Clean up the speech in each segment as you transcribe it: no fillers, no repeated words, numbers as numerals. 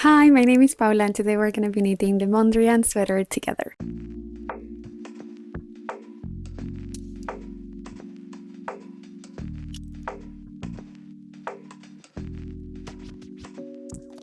Hi, my name is Paula and today we're going to be knitting the Mondrian Sweater together.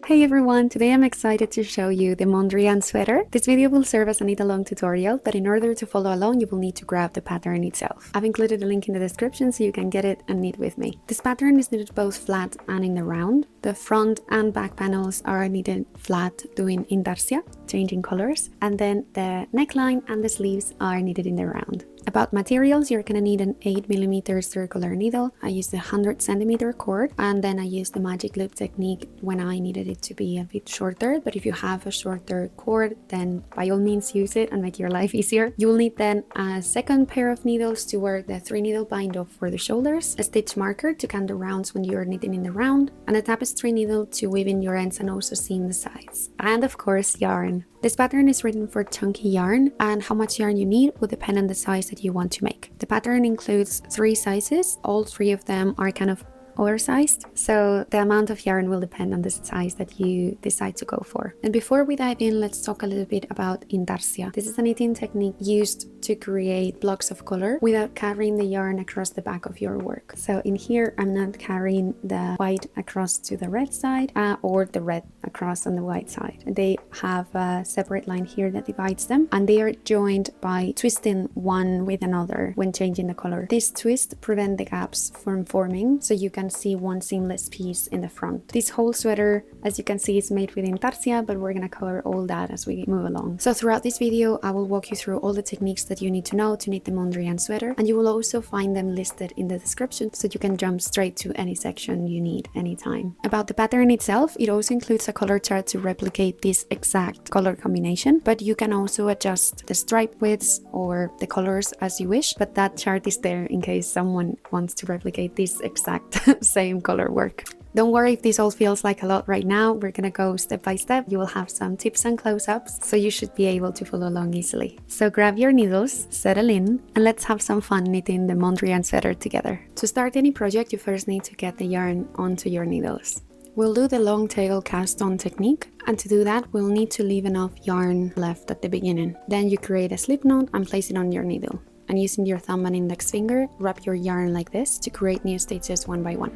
Hey everyone, today I'm excited to show you the Mondrian Sweater. This video will serve as a knit-along tutorial, but in order to follow along you will need to grab the pattern itself. I've included a link in the description so you can get it and knit with me. This pattern is knitted both flat and in the round. The front and back panels are knitted flat doing intarsia, changing colors, and then the neckline and the sleeves are knitted in the round. About materials, you're gonna need an 8mm circular needle. I used a 100cm cord, and then I used the magic loop technique when I needed it to be a bit shorter. But if you have a shorter cord, then by all means use it and make your life easier. You will need then a second pair of needles to work the 3-needle bind off for the shoulders, a stitch marker to count the rounds when you're knitting in the round, and a tapestry needle to weave in your ends and also seam the sides. And of course, yarn. This pattern is written for chunky yarn, and how much yarn you need will depend on the size that you want to make. The pattern includes 3 sizes. All 3 of them are kind of oversized, so the amount of yarn will depend on the size that you decide to go for. And before we dive in, let's talk a little bit about intarsia. This is a knitting technique used to create blocks of color without carrying the yarn across the back of your work. So in here I'm not carrying the white across to the red side or the red across on the white side. They have a separate line here that divides them, and they are joined by twisting one with another when changing the color. This twist prevents the gaps from forming, so you can see one seamless piece in the front. This whole sweater, as you can see, is made with intarsia, but we're gonna cover all that as we move along. So throughout this video I will walk you through all the techniques that you need to know to knit the Mondrian sweater, and you will also find them listed in the description so you can jump straight to any section you need anytime. About the pattern itself, it also includes a color chart to replicate this exact color combination, but you can also adjust the stripe widths or the colors as you wish, but that chart is there in case someone wants to replicate this exact same color work. Don't worry if this all feels like a lot right now. We're gonna go step by step. You will have some tips and close-ups, so you should be able to follow along easily. So grab your needles, settle in, and let's have some fun knitting the Mondrian sweater together. To start any project, you first need to get the yarn onto your needles. We'll do the long tail cast on technique, and to do that we'll need to leave enough yarn left at the beginning. Then you create a slip knot and place it on your needle. And using your thumb and index finger, wrap your yarn like this to create new stitches one by one.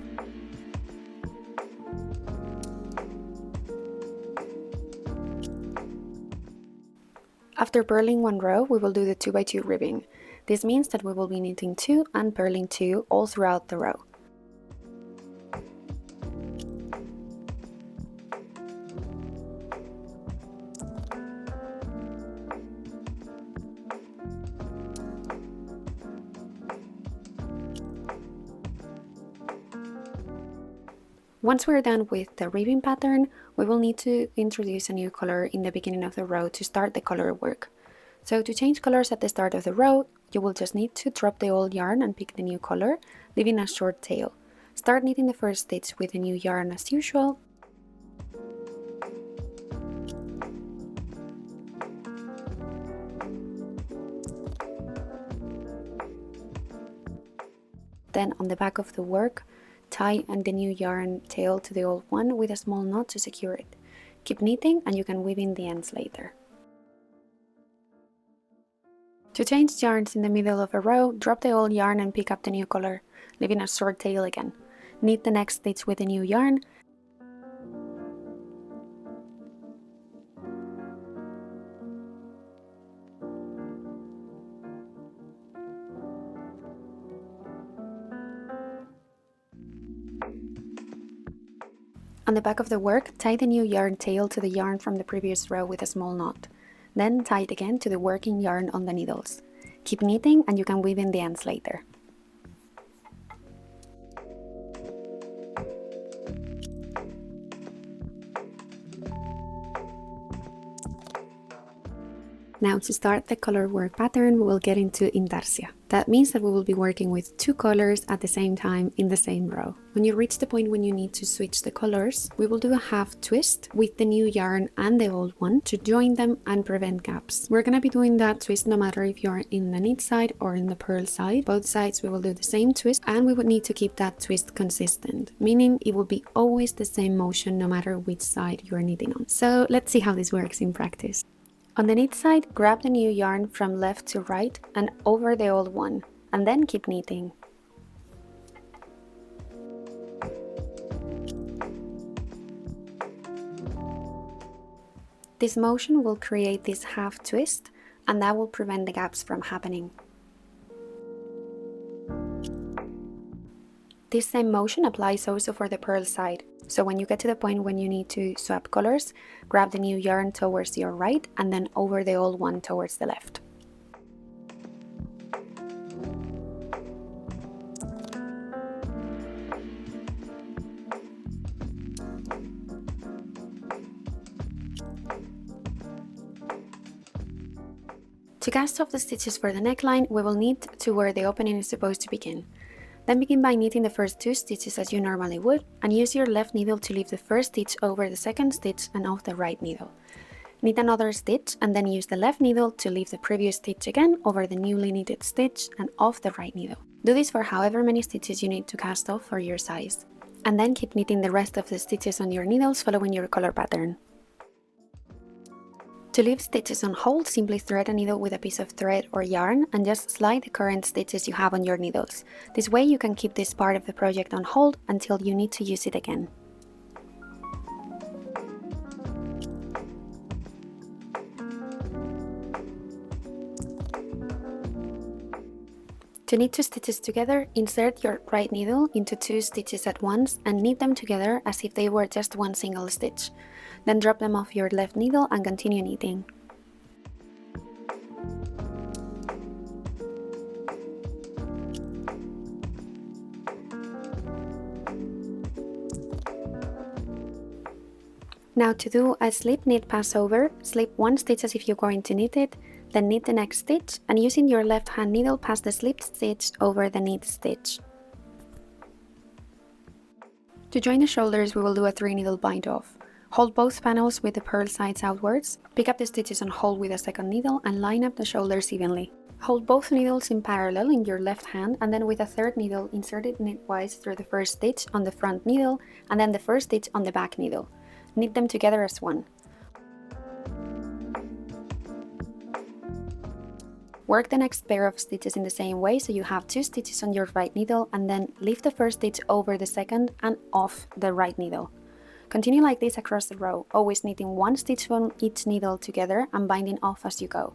After purling one row, we will do the 2x2 ribbing. This means that we will be knitting 2 and purling 2 all throughout the row. Once we're done with the ribbing pattern, we will need to introduce a new color in the beginning of the row to start the color work. So to change colors at the start of the row, you will just need to drop the old yarn and pick the new color, leaving a short tail. Start knitting the first stitch with the new yarn as usual. Then on the back of the work, tie the new yarn tail to the old one with a small knot to secure it. Keep knitting and you can weave in the ends later. To change yarns in the middle of a row, drop the old yarn and pick up the new color, leaving a short tail again. Knit the next stitch with the new yarn. On the back of the work, tie the new yarn tail to the yarn from the previous row with a small knot. Then tie it again to the working yarn on the needles. Keep knitting and you can weave in the ends later. Now to start the color work pattern, we will get into intarsia. That means that we will be working with 2 colors at the same time in the same row. When you reach the point when you need to switch the colors, we will do a half twist with the new yarn and the old one to join them and prevent gaps. We're going to be doing that twist no matter if you're in the knit side or in the purl side. Both sides we will do the same twist, and we would need to keep that twist consistent, meaning it will be always the same motion no matter which side you're knitting on. So let's see how this works in practice. On the knit side, grab the new yarn from left to right and over the old one, and then keep knitting. This motion will create this half twist, and that will prevent the gaps from happening. This same motion applies also for the purl side. So when you get to the point when you need to swap colors, grab the new yarn towards your right and then over the old one towards the left. To cast off the stitches for the neckline, we will need to where the opening is supposed to begin. Then begin by knitting the first 2 stitches as you normally would, and use your left needle to lift the first stitch over the second stitch and off the right needle. Knit another stitch and then use the left needle to lift the previous stitch again over the newly knitted stitch and off the right needle. Do this for however many stitches you need to cast off for your size. And then keep knitting the rest of the stitches on your needles following your color pattern. To leave stitches on hold, simply thread a needle with a piece of thread or yarn and just slide the current stitches you have on your needles. This way you can keep this part of the project on hold until you need to use it again. To knit 2 stitches together, insert your right needle into 2 stitches at once and knit them together as if they were just one single stitch. Then drop them off your left needle and continue knitting. Now to do a slip knit passover, slip 1 stitch as if you're going to knit it, then knit the next stitch, and using your left hand needle pass the slipped stitch over the knit stitch. To join the shoulders, we will do a 3 needle bind off. Hold both panels with the purl sides outwards, pick up the stitches on hold with a second needle and line up the shoulders evenly. Hold both needles in parallel in your left hand and then with a 3rd needle insert it knitwise through the first stitch on the front needle and then the first stitch on the back needle. Knit them together as one. Work the next pair of stitches in the same way, so you have 2 stitches on your right needle and then lift the first stitch over the second and off the right needle. Continue like this across the row, always knitting 1 stitch from each needle together and binding off as you go.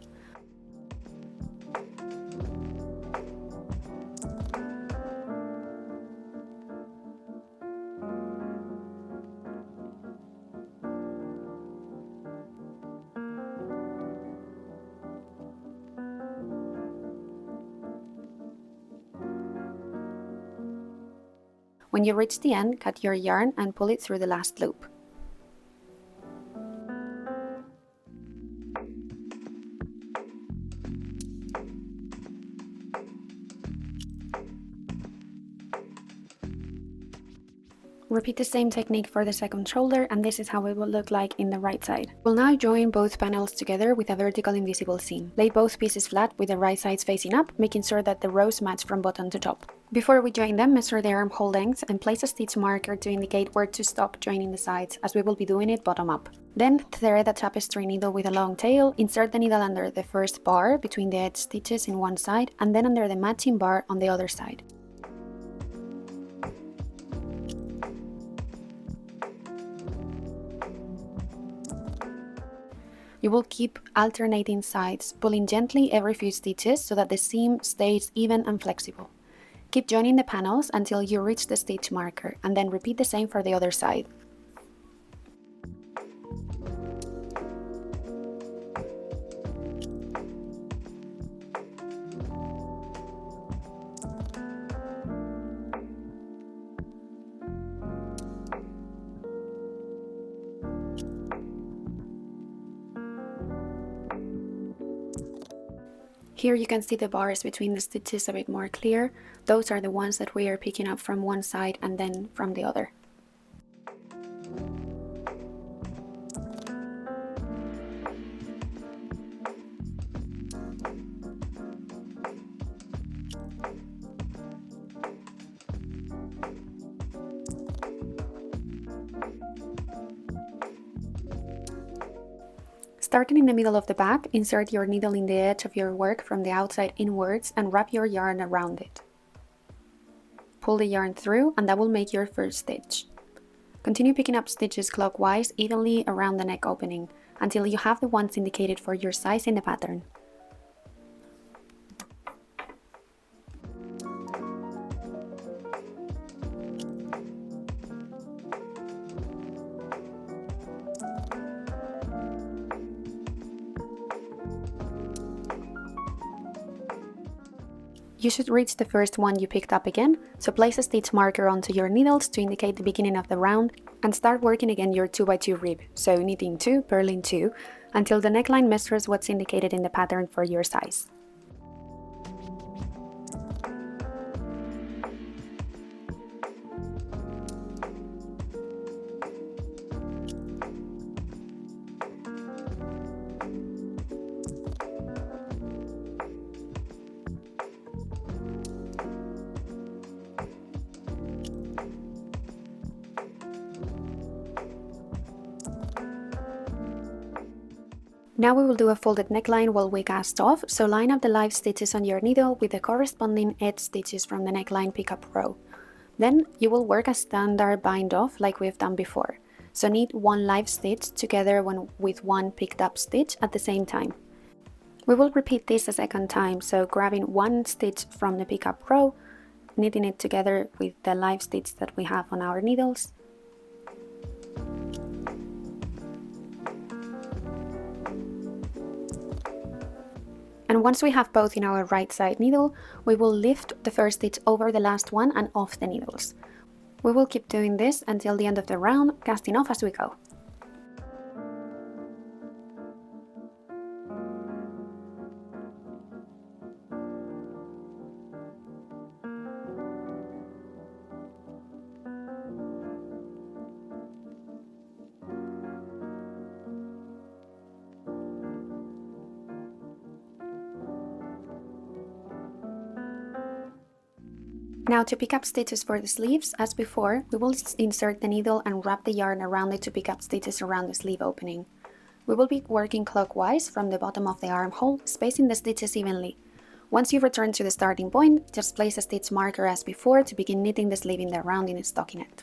When you reach the end, cut your yarn and pull it through the last loop. Repeat the same technique for the second shoulder, and this is how it will look like in the right side. We'll now join both panels together with a vertical invisible seam. Lay both pieces flat with the right sides facing up, making sure that the rows match from bottom to top. Before we join them, measure the armhole length and place a stitch marker to indicate where to stop joining the sides, as we will be doing it bottom up. Then thread a tapestry needle with a long tail, insert the needle under the first bar between the edge stitches in one side and then under the matching bar on the other side. You will keep alternating sides, pulling gently every few stitches so that the seam stays even and flexible. Keep joining the panels until you reach the stitch marker, and then repeat the same for the other side. Here you can see the bars between the stitches a bit more clear. Those are the ones that we are picking up from one side and then from the other. Starting in the middle of the back, insert your needle in the edge of your work from the outside inwards and wrap your yarn around it. Pull the yarn through and that will make your first stitch. Continue picking up stitches clockwise evenly around the neck opening until you have the ones indicated for your size in the pattern. You should reach the first one you picked up again, so place a stitch marker onto your needles to indicate the beginning of the round and start working again your 2x2 rib, so knitting 2, purling 2, until the neckline measures what's indicated in the pattern for your size. Now we will do a folded neckline while we cast off, so line up the live stitches on your needle with the corresponding edge stitches from the neckline pickup row. Then you will work a standard bind off like we've done before, so knit one live stitch together with one picked up stitch at the same time. We will repeat this a second time, so grabbing one stitch from the pickup row, knitting it together with the live stitch that we have on our needles. And once we have both in our right side needle, we will lift the first stitch over the last one and off the needles. We will keep doing this until the end of the round, casting off as we go. Now to pick up stitches for the sleeves, as before, we will insert the needle and wrap the yarn around it to pick up stitches around the sleeve opening. We will be working clockwise from the bottom of the armhole, spacing the stitches evenly. Once you return to the starting point, just place a stitch marker as before to begin knitting the sleeve in the rounding stockinette.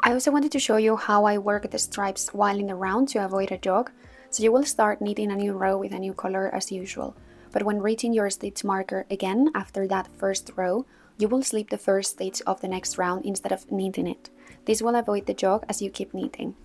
I also wanted to show you how I work the stripes while in the round to avoid a jog, so you will start knitting a new row with a new color as usual, but when reaching your stitch marker again after that first row, you will slip the first stitch of the next round instead of knitting it. This will avoid the jog as you keep knitting.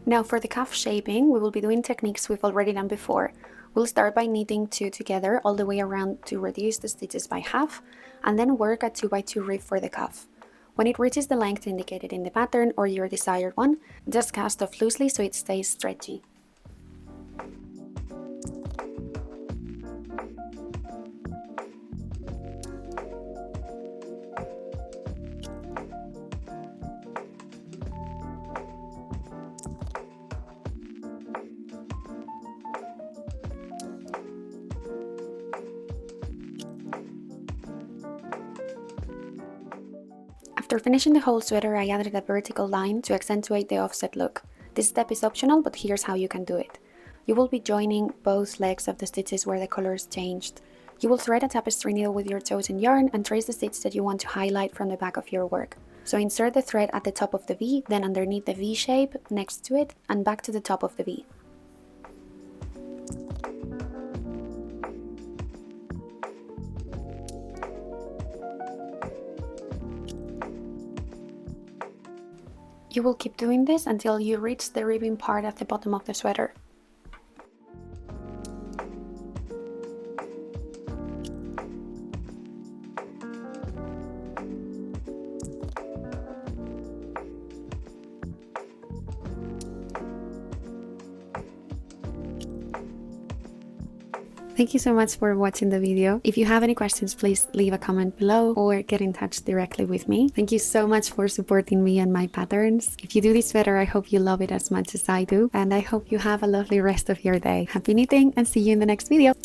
Now for the cuff shaping, we will be doing techniques we've already done before. We'll start by knitting 2 together all the way around to reduce the stitches by half, and then work a 2x2 rib for the cuff. When it reaches the length indicated in the pattern or your desired one, just cast off loosely so it stays stretchy. After finishing the whole sweater, I added a vertical line to accentuate the offset look. This step is optional, but here's how you can do it. You will be joining both legs of the stitches where the colors changed. You will thread a tapestry needle with your chosen yarn and trace the stitch that you want to highlight from the back of your work. So insert the thread at the top of the V, then underneath the V shape, next to it, and back to the top of the V. You will keep doing this until you reach the ribbing part at the bottom of the sweater. Thank you so much for watching the video. If you have any questions, please leave a comment below or get in touch directly with me. Thank you so much for supporting me and my patterns. If you do this sweater, I hope you love it as much as I do, and I hope you have a lovely rest of your day. Happy knitting and see you in the next video.